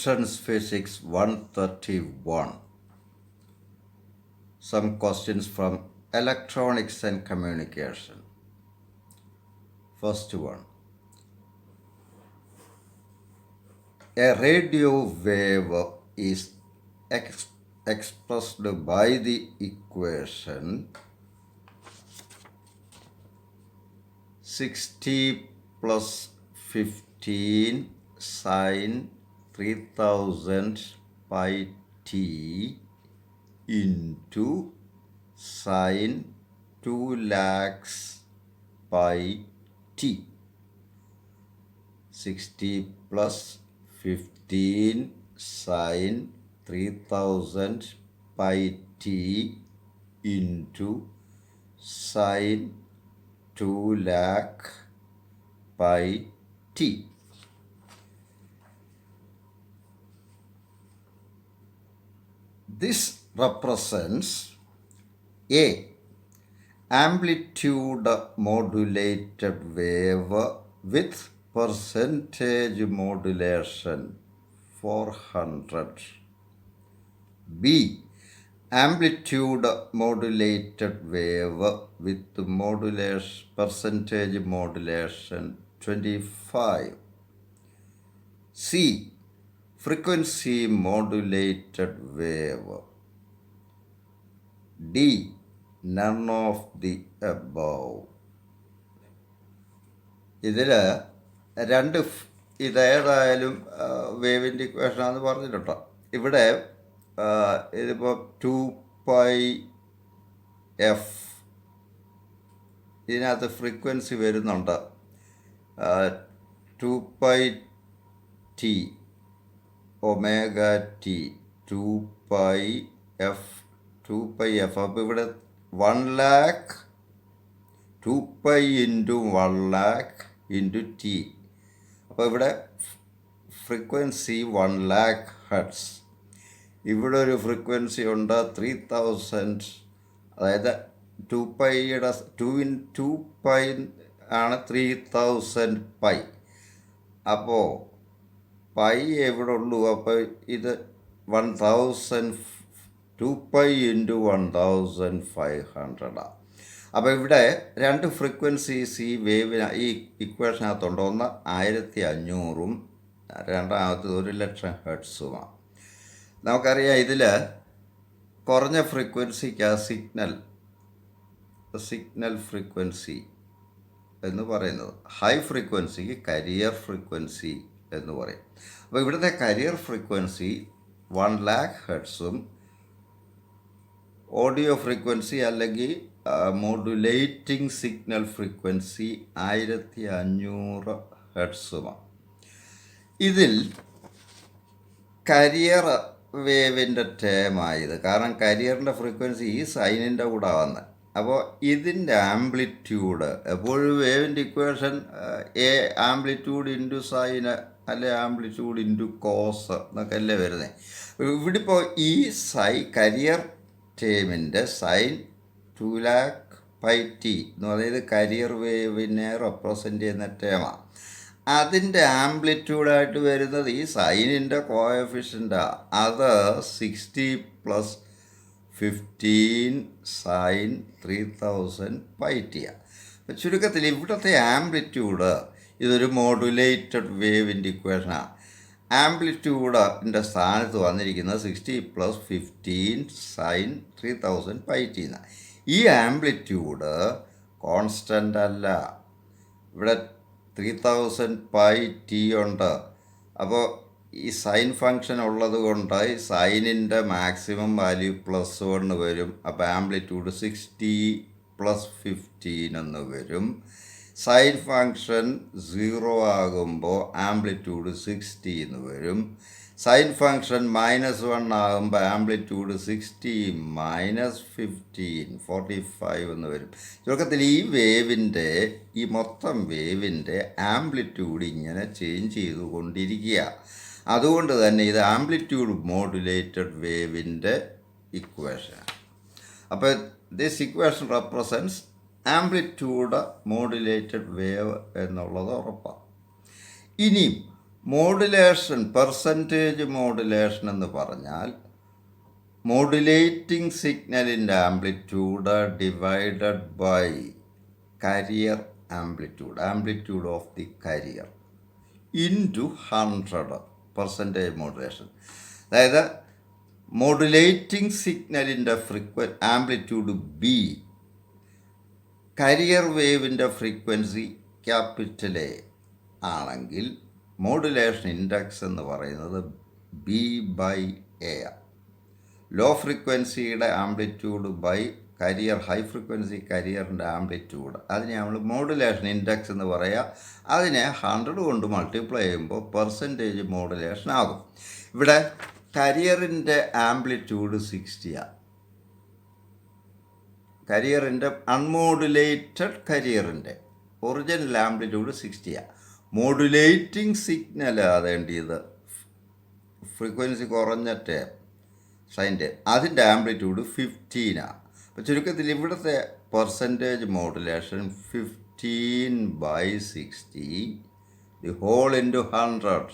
Electronics Physics 131. Some questions from Electronics and Communication. First one. A radio wave is expressed by the equation 60 plus 15 sine 3000 pi t into sine 2 lakhs pi t. 60 plus 15 sine 3000 pi t into sine 2 lakh pi t. This represents A. Amplitude modulated wave with percentage modulation 400. B. Amplitude modulated wave with percentage modulation 25. C. Frequency modulated wave. D. None of the above. ഇതേതായാലും വേവിൻ്റെ ഇക്വേഷനാണെന്ന് പറഞ്ഞിട്ടോ. ഇവിടെ ഇതിപ്പോൾ 2πf ഇതിനകത്ത് frequency വരുന്നുണ്ട് 2πt omega T 2πf അപ്പോൾ ഇവിടെ 1 lakh 2π into 1 lakh into T. അപ്പോൾ ഇവിടെ frequency 1 lakh hertz. ഇവിടെ ഒരു ഫ്രീക്വൻസി ഉണ്ട് 3000, അതായത് 2πയുടെ 2π ആണ് 3000 പൈ. അപ്പോൾ പൈ എവിടെ ഉള്ളൂ? അപ്പോൾ ഇത് 1000 2π ഇൻറ്റു 1500. അപ്പോൾ ഇവിടെ രണ്ട് ഫ്രീക്വൻസീസ് ഈ വേവിന് ഈ ഇക്വേഷനകത്തുണ്ട്. ഒന്ന് 1500-ഉം രണ്ടാമത്തത് 1,00,000 ഹെർട്സുമാണ്. നമുക്കറിയാം ഇതിൽ കുറഞ്ഞ ഫ്രീക്വൻസിക്ക് സിഗ്നൽ ഫ്രീക്വൻസി എന്ന് പറയുന്നത്, ഹൈ ഫ്രീക്വൻസിക്ക് കരിയർ ഫ്രീക്വൻസി എന്ന് പറയും. അപ്പോൾ ഇവിടുത്തെ കരിയർ ഫ്രീക്വൻസി 1 lakh ഹെർട്സും ഓഡിയോ ഫ്രീക്വൻസി അല്ലെങ്കിൽ മോഡുലേറ്റിംഗ് സിഗ്നൽ ഫ്രീക്വൻസി 1500 ഹെർട്സുമാണ്. ഇതിൽ കരിയർ വേവിൻ്റെ ടേമായത്, കാരണം കരിയറിൻ്റെ ഫ്രീക്വൻസി ഈ സൈനിൻ്റെ കൂടെ വന്നത്. അപ്പോൾ ഇതിൻ്റെ ആംപ്ലിറ്റ്യൂഡ് എപ്പോഴും വേവിൻ്റെ equation A amplitude into sine അല്ലെ ആംപ്ലിറ്റ്യൂഡ് ഇൻറ്റു കോസ് എന്നൊക്കെ അല്ലേ വരുന്നത്. ഇവിടെ ഇപ്പോൾ ഈ കരിയർ ടേമിൻ്റെ സൈൻ 2 lakh pi t എന്ന് പറയുന്നത് കരിയർ വേവിനെ റെപ്രസെൻ്റ് ചെയ്യുന്ന ടേമാണ്. അതിൻ്റെ ആംപ്ലിറ്റ്യൂഡായിട്ട് വരുന്നത് ഈ സൈനിൻ്റെ കോഎഫിഷ്യൻ്റാണ്. അത് 60 plus 15 സൈൻ 3000 pi t ആണ്. അപ്പം ചുരുക്കത്തിൽ ഇവിടുത്തെ ആംപ്ലിറ്റ്യൂഡ് ഇതൊരു മോഡുലേറ്റഡ് വേവിൻ്റെ ഇക്വേഷനാണ്. ആംപ്ലിറ്റ്യൂഡിൻ്റെ സ്ഥാനത്ത് വന്നിരിക്കുന്നത് 60 plus 15 സൈൻ 3000 pi t എന്നാണ്. ഈ ആംപ്ലിറ്റ്യൂഡ് കോൺസ്റ്റൻ്റ് അല്ല. ഇവിടെ 3000 pi t ഉണ്ട്. അപ്പോൾ ഈ സൈൻ ഫങ്ഷൻ ഉള്ളത് കൊണ്ട് ഈ സൈനിൻ്റെ മാക്സിമം വാല്യൂ +1 വരും. അപ്പോൾ ആംപ്ലിറ്റ്യൂഡ് 60 plus 15 എന്ന് വരും. സൈൻ ഫങ്ഷൻ 0 ആകുമ്പോൾ ആംപ്ലിറ്റ്യൂഡ് 60 എന്ന് വരും. സൈൻ ഫങ്ഷൻ -1 ആകുമ്പോൾ ആംപ്ലിറ്റ്യൂഡ് 60 - 15 45 എന്ന് വരും. ചുരുക്കത്തിൽ ഈ മൊത്തം വേവിൻ്റെ ആംപ്ലിറ്റ്യൂഡ് ഇങ്ങനെ ചേഞ്ച് ചെയ്തുകൊണ്ടിരിക്കുക. അതുകൊണ്ട് തന്നെ ഇത് ആംപ്ലിറ്റ്യൂഡ് മോഡുലേറ്റഡ് വേവിൻ്റെ ഇക്വേഷൻ. അപ്പോൾ this equation represents amplitude modulated wave എന്നുള്ളത് ഉറപ്പാണ്. ഇനിയും മോഡുലേഷൻ, പെർസെൻറ്റേജ് മോഡുലേഷൻ എന്ന് പറഞ്ഞാൽ മോഡുലേറ്റിംഗ് സിഗ്നലിൻ്റെ amplitude divided by carrier amplitude of the carrier into 100 percentage modulation. അതായത് മോഡുലേറ്റിംഗ് സിഗ്നലിൻ്റെ ആംപ്ലിറ്റ്യൂഡ് ബി, കാരിയർ വേവിൻ്റെ ഫ്രീക്വൻസി ക്യാപിറ്റൽ എ ആണെങ്കിൽ മോഡുലേഷൻ ഇൻഡെക്സ് എന്ന് പറയുന്നത് ബി ബൈ എ. ലോ ഫ്രീക്വൻസിയുടെ amplitude by carrier, high frequency കരിയറിൻ്റെ ആംപ്ലിറ്റ്യൂഡ്, അതിനെ നമ്മൾ മോഡുലേഷൻ ഇൻഡെക്സ് എന്ന് പറയുക. അതിനെ 100 കൊണ്ട് മൾട്ടിപ്ലൈ ചെയ്യുമ്പോൾ പെർസെൻറ്റേജ് മോഡുലേഷൻ ആകും. ഇവിടെ കരിയറിൻ്റെ ആംപ്ലിറ്റ്യൂഡ് 60ആണ്. കരിയറിൻ്റെ അൺമോഡുലേറ്റഡ് കരിയറിൻ്റെ ഒറിജിനൽ ആംപ്ലിറ്റ്യൂഡ് 60ആണ്. മോഡുലേറ്റിംഗ് സിഗ്നൽ അതേണ്ടിയത് ഫ്രീക്വൻസി കുറഞ്ഞിട്ട് സൈൻ്റെ അതിൻ്റെ ആംപ്ലിറ്റ്യൂഡ് 15ആണ്. അപ്പോൾ ചുരുക്കത്തിൽ ഇവിടുത്തെ percentage modulation 15/60 the whole into 100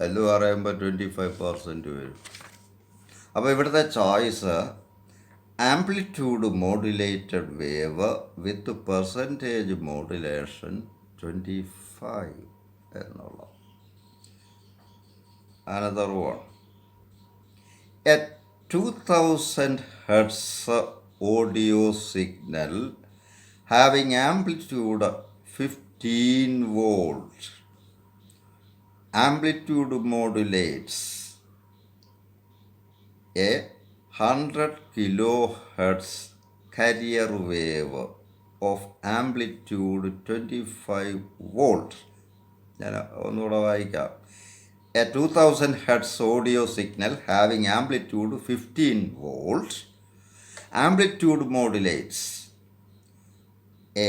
എന്ന് പറയുമ്പോൾ 25% വരും. അപ്പോൾ ഇവിടുത്തെ choice amplitude modulated wave with percentage modulation 25 എന്നുള്ളത്. Another one. A 2000 Hz audio signal having amplitude 15 volts. Amplitude modulates a 100 kilohertz carrier wave of amplitude 25 volts. ഞാൻ ഒന്നുകൂടെ വായിക്കാം. A 2000 Hz audio signal having amplitude 15 volts. Amplitude modulates a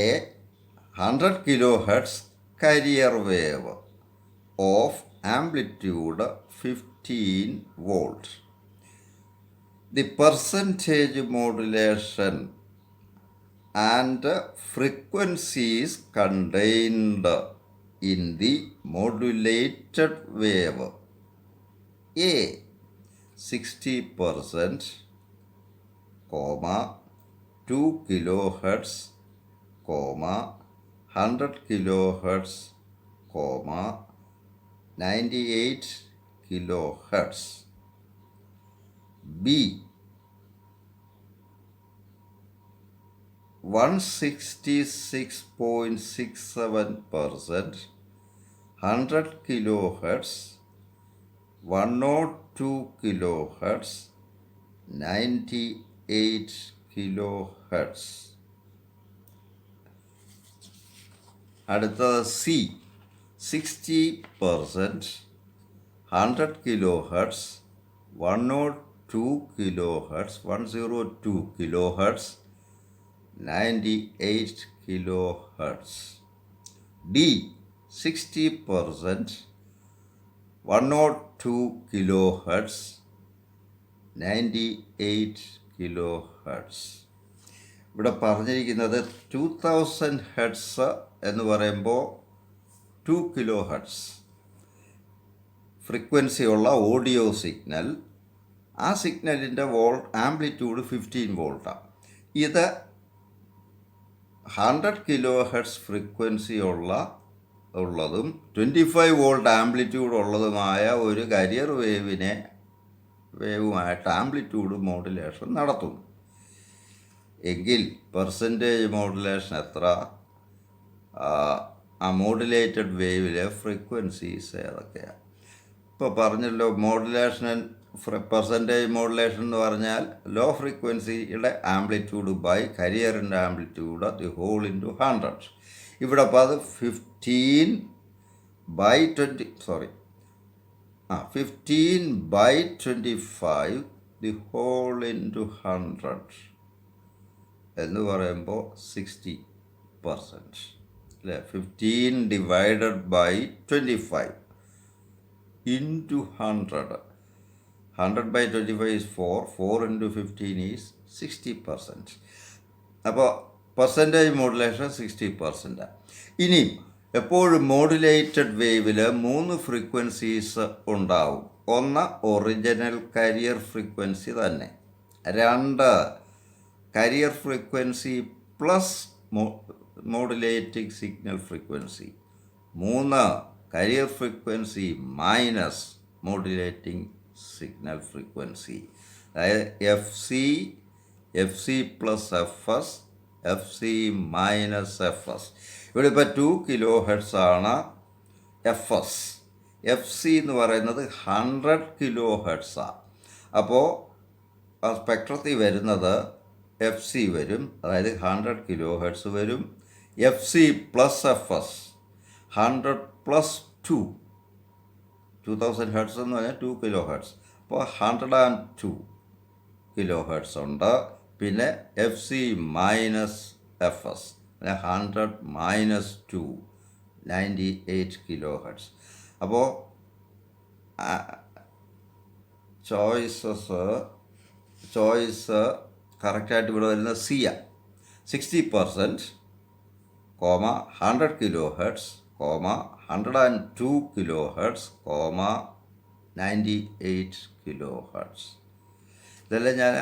100 kilohertz carrier wave of amplitude 15 volts. The percentage modulation and frequencies contained in the modulated wave: A 60%, 2 kilohertz, 100 kilohertz, 98 kilohertz. B 166.67%, 100 kilohertz, 102 kilohertz, 98 kilohertz. അടുത്തത് C 60%, 100 kilohertz, 102 kilohertz, 102 kilohertz, 98 kilohertz. D 60%, 102 kilohertz, 98 kilohertz. ഇവിടെ പറഞ്ഞിരിക്കുന്നത് 2000 hertz എന്ന് പറയുമ്പോൾ 2 kilohertz ഫ്രീക്വൻസിയുള്ള audio signal. ആ സിഗ്നലിൻ്റെ amplitude 15 വോൾട്ടാണ്. ഇത് 100 kilohertz frequency ഉള്ളതും 25 volt amplitude ഉള്ളതുമായ ഒരു കരിയർ വേവുമായിട്ട് ആംപ്ലിറ്റ്യൂഡ് മോഡുലേഷൻ നടത്തുന്നു. എങ്കിൽ പെർസെൻറ്റേജ് മോഡുലേഷൻ എത്ര? ആ മോഡുലേറ്റഡ് വേവിലെ ഫ്രീക്വൻസീസ് ഏതൊക്കെയാണ്? ഇപ്പോൾ പറഞ്ഞല്ലോ, പെർസെൻറ്റേജ് മോഡുലേഷൻ എന്ന് പറഞ്ഞാൽ ലോ ഫ്രീക്വൻസിയുടെ ആംപ്ലിറ്റ്യൂഡ് ബൈ കരിയറിൻ്റെ ആംപ്ലിറ്റ്യൂഡ് ദി ഹോൾ ഇൻറ്റു 100. ഇവിടെ അപ്പോൾ അത് 15/25 ദി ഹോൾ ഇൻറ്റു 100 എന്ന് പറയുമ്പോൾ 60%. അല്ലേ? 15 divided by 25 into 100. 100/25 is 4. 4 into 15 is 60%. അപ്പോൾ പെർസെൻറ്റേജ് മോഡുലേഷൻ 60%. ഇനി എപ്പോഴും മോഡുലേറ്റഡ് വേവിൽ 3 ഫ്രീക്വൻസീസ് ഉണ്ടാവും. ഒന്ന് ഒറിജിനൽ കരിയർ ഫ്രീക്വൻസി തന്നെ, 2 carrier frequency plus modulating signal frequency, 3 carrier frequency minus modulating signal frequency. അതായത് F C plus F C minus ഇവിടെ ഇപ്പോൾ 2 kilo hertz ആണ് എഫ് സി എന്ന് പറയുന്നത് 100 കിലോ ഹെർട്സാണ്. അപ്പോൾ സ്പെക്ട്രത്തിൽ വരുന്നത് എഫ് സി വരും, അതായത് 100 കിലോ ഹെർട്സ് വരും. F C plus 100 plus 2000 hertz എന്ന് പറഞ്ഞാൽ 2 കിലോ ഹെർട്സ്, അപ്പോൾ 102 കിലോ ഹെർട്സ് ഉണ്ട്. പിന്നെ F C minus 100 minus 2 98 kilo hertz. അപ്പോൾ ചോയ്സ് കറക്റ്റായിട്ട് ഇവിടെ വരുന്നത് സിയാണ്. 60%, 100 kilo hertz, 102 kilo hertz, 98 kilo hertz. ഇതെല്ലാം ഞാൻ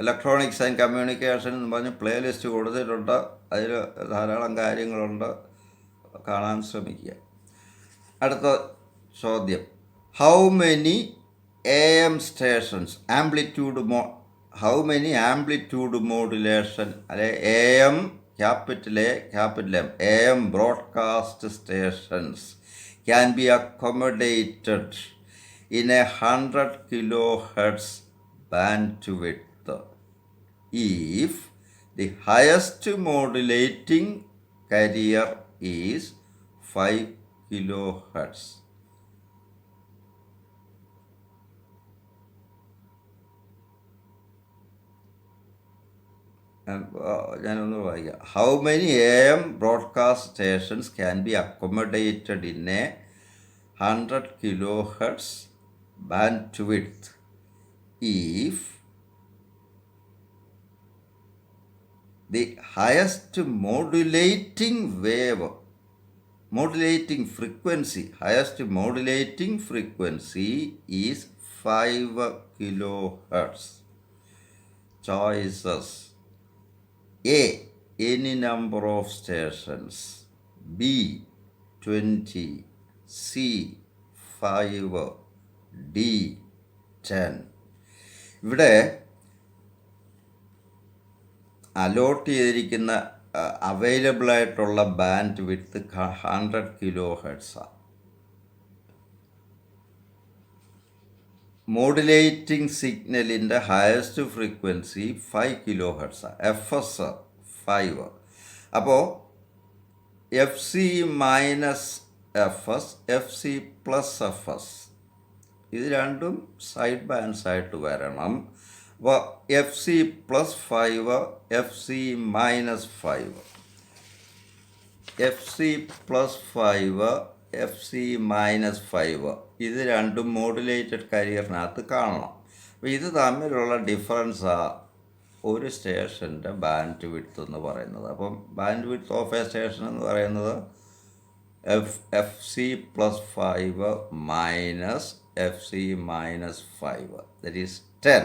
ഇലക്ട്രോണിക്സ് ആൻഡ് കമ്മ്യൂണിക്കേഷൻ എന്ന് പറഞ്ഞ് പ്ലേലിസ്റ്റ് കൊടുത്തിട്ടുണ്ട്. അതിൽ ധാരാളം കാര്യങ്ങളുണ്ട്, കാണാൻ ശ്രമിക്കുക. അടുത്ത ചോദ്യം, how many AM stations how many amplitude modulation അല്ലെ AM capital M AM broadcast stations can be accommodated in a 100 kilohertz bandwidth if the highest modulating carrier is 5 kilohertz. ഞാനൊന്ന് വായിക്കാം. How many AM broadcast stations can be accommodated in A 100 kilohertz bandwidth if the highest modulating frequency is 5 kilohertz. Choices: A, any number of stations, B, 20, C, 5, D, 10. ഇവിടെ allot ചെയ്തിരിക്കുന്ന available ആയിട്ടുള്ള bandwidth 100 kilo ഹെർട്സാണ്. Modulating സിഗ്നലിൻ്റെ highest frequency 5 kilo ഹെർട്സാണ്, FS 5. അപ്പോൾ F C minus F C plus ഇത് രണ്ടും side bands ആയിട്ട് വരണം. അപ്പോൾ F C plus 5, F C minus 5, F C plus 5, F C minus 5 ഇത് രണ്ടും മോഡുലേറ്റഡ് കരിയറിനകത്ത് കാണണം. അപ്പോൾ ഇത് തമ്മിലുള്ള ഡിഫറൻസാണ് ഒരു സ്റ്റേഷൻ്റെ ബാൻഡ് വിഡ്ത്ത് എന്ന് പറയുന്നത്. അപ്പം band width of A station എന്ന് പറയുന്നത് F C plus 5 minus F C minus 5 that is 10.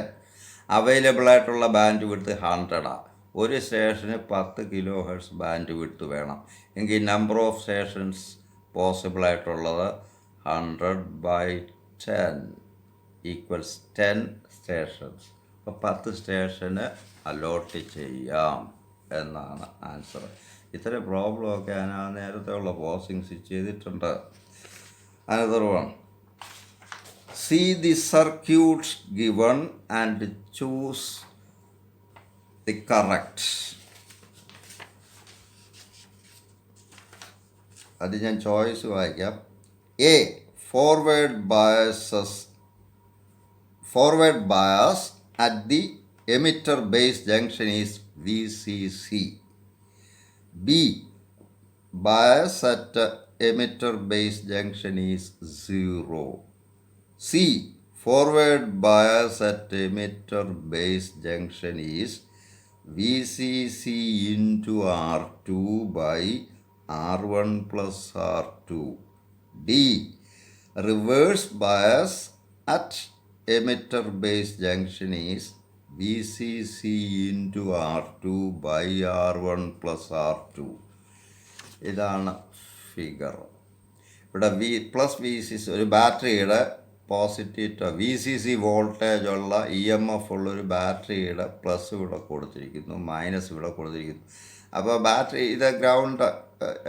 Available ആയിട്ടുള്ള ബാൻഡ് വിഡ്ത്ത് 100 ഒരു സ്റ്റേഷന് 10 കിലോ ഹെർട്സ് ബാൻഡ് വിഡ്ത്ത് വേണം എങ്കിൽ നമ്പർ ഓഫ് സ്റ്റേഷൻസ് പോസിബിൾ ആയിട്ടുള്ളത് 100/10 ഈക്വൽസ് 10 സ്റ്റേഷൻസ്. അപ്പോൾ 10 സ്റ്റേഷന് അലോട്ട് ചെയ്യാം എന്നാണ് ആൻസർ. ഇത്തരം പ്രോബ്ലമൊക്കെ ഞാൻ നേരത്തെ ഉള്ള പോസിങ്സ് ചെയ്തിട്ടുണ്ട്. Another one, see the circuits given and choose the correct. അത് ഞാൻ ചോയ്സ് വായിക്കാം. A, forward bias at the emitter base junction is VCC. B, bias at emitter base junction is 0. C, forward bias at emitter base junction is VCC into R2 by R1 plus R2. D. Reverse bias at emitter base junction is VCC into R2 by R1 plus R2. ഇതാണ് figure. ഇവിടെ VCC ഒരു ബാറ്ററിയുടെ positive VCC voltage ഉള്ള EMF ഉള്ളൊരു ബാറ്ററിയുടെ plus ഇവിടെ കൊടുത്തിരിക്കുന്നു, minus ഇവിടെ കൊടുത്തിരിക്കുന്നു. അപ്പോൾ ബാറ്ററി ഇത് ഗ്രൗണ്ട്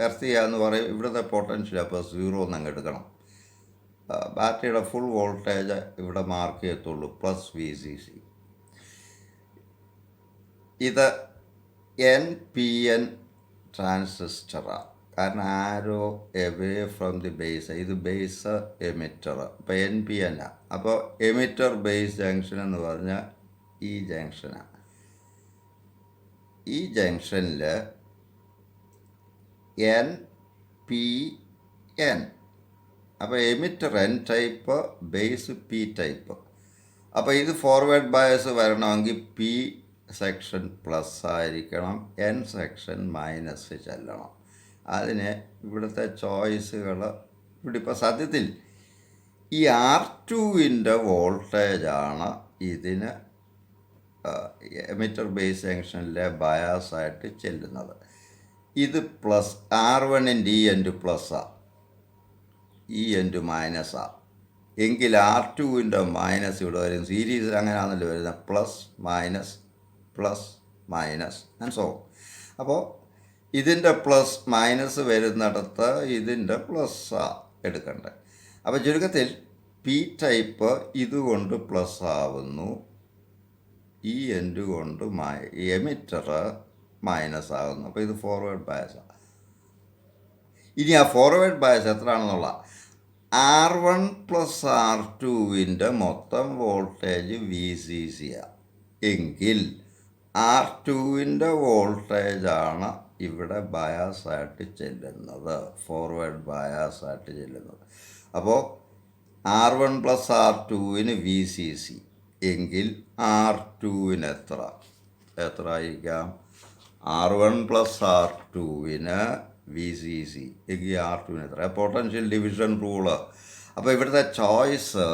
എർത്ത് ചെയ്യാന്ന് പറയും. ഇവിടുത്തെ പൊട്ടൻഷ്യൽ അപ്പോൾ 0 എന്നങ്ങ് എടുക്കണം. ബാറ്ററിയുടെ ഫുൾ വോൾട്ടേജ് ഇവിടെ മാർക്ക് ചെയ്യത്തുള്ളൂ VCC. ഇത് NPN ട്രാൻസിസ്റ്ററാണ്. കാരണം ആരോ എവേ ഫ്രം ദി ബേസ്, ഇത് ബേസ് എമിറ്റർ. അപ്പോൾ NPN ആണ്. അപ്പോൾ എമിറ്റർ ബേസ് ജംഗ്ഷൻ എന്ന് പറഞ്ഞാൽ ഈ ജംഗ്ഷനാണ്. ഈ ജംഗ്ഷനിൽ NPN. അപ്പോൾ emitter N type, base P type. അപ്പോൾ ഇത് ഫോർവേഡ് ബയസ് വരണമെങ്കിൽ P സെക്ഷൻ പ്ലസ് ആയിരിക്കണം, N സെക്ഷൻ മൈനസ് ചെല്ലണം. അതിന് ഇവിടുത്തെ ചോയ്സുകൾ ഇവിടെ ഇപ്പോൾ സത്യത്തിൽ ഈ R2വിൻ്റെ വോൾട്ടേജാണ് ഇതിന് എമിറ്റർ ബേസ് ജംഗ്ഷനിലെ ബയാസായിട്ട് ചെല്ലുന്നത്. ഇത് പ്ലസ് R1ൻ്റെ ഈ എൻഡ് പ്ലസ്സാണ്, ഈ എൻഡ് മൈനസാണ്. എങ്കിൽ R2വിൻ്റെ മൈനസ് ഇവിടെ വരും. സീരീസ് അങ്ങനെയാണല്ലോ വരുന്നത്, പ്ലസ് മൈനസ് ആൻഡ് സോ. അപ്പോൾ ഇതിൻ്റെ പ്ലസ് മൈനസ് വരുന്നിടത്ത് ഇതിൻ്റെ പ്ലസ്സാണ് എടുക്കേണ്ടത്. അപ്പോൾ ചുരുക്കത്തിൽ P ടൈപ്പ് ഇതുകൊണ്ട് പ്ലസ് ആവുന്നു, ഈ എൻഡ് കൊണ്ട് എമിറ്റർ മൈനസ് ആകുന്നു. അപ്പോൾ ഇത് ഫോർവേഡ് ബയസാണ്. ഇനി ആ ഫോർവേഡ് ബയസ് എത്രയാണെന്നുള്ള R1 പ്ലസ് R2വിൻ്റെ മൊത്തം വോൾട്ടേജ് VCCയാണ്. എങ്കിൽ R2വിൻ്റെ വോൾട്ടേജാണ് ഇവിടെ ബയാസായിട്ട് ചെല്ലുന്നത്, ഫോർവേഡ് ബയാസായിട്ട് ചെല്ലുന്നത്. അപ്പോൾ R1 പ്ലസ് R2വിന് VCC എങ്കിൽ R2വിന് എത്ര ആയിരിക്കാം? R1 പ്ലസ് R2വിന് VCC എങ്കിൽ R2വിന് എത്ര? Potential division rule. അപ്പോൾ ഇവിടുത്തെ choice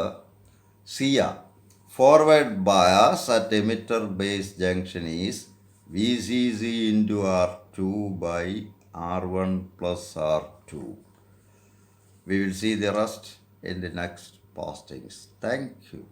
സിയാണ്. Forward bias at emitter base junction is VCC into R2 by R1 plus R2. We will see the rest in the next postings. Thank you.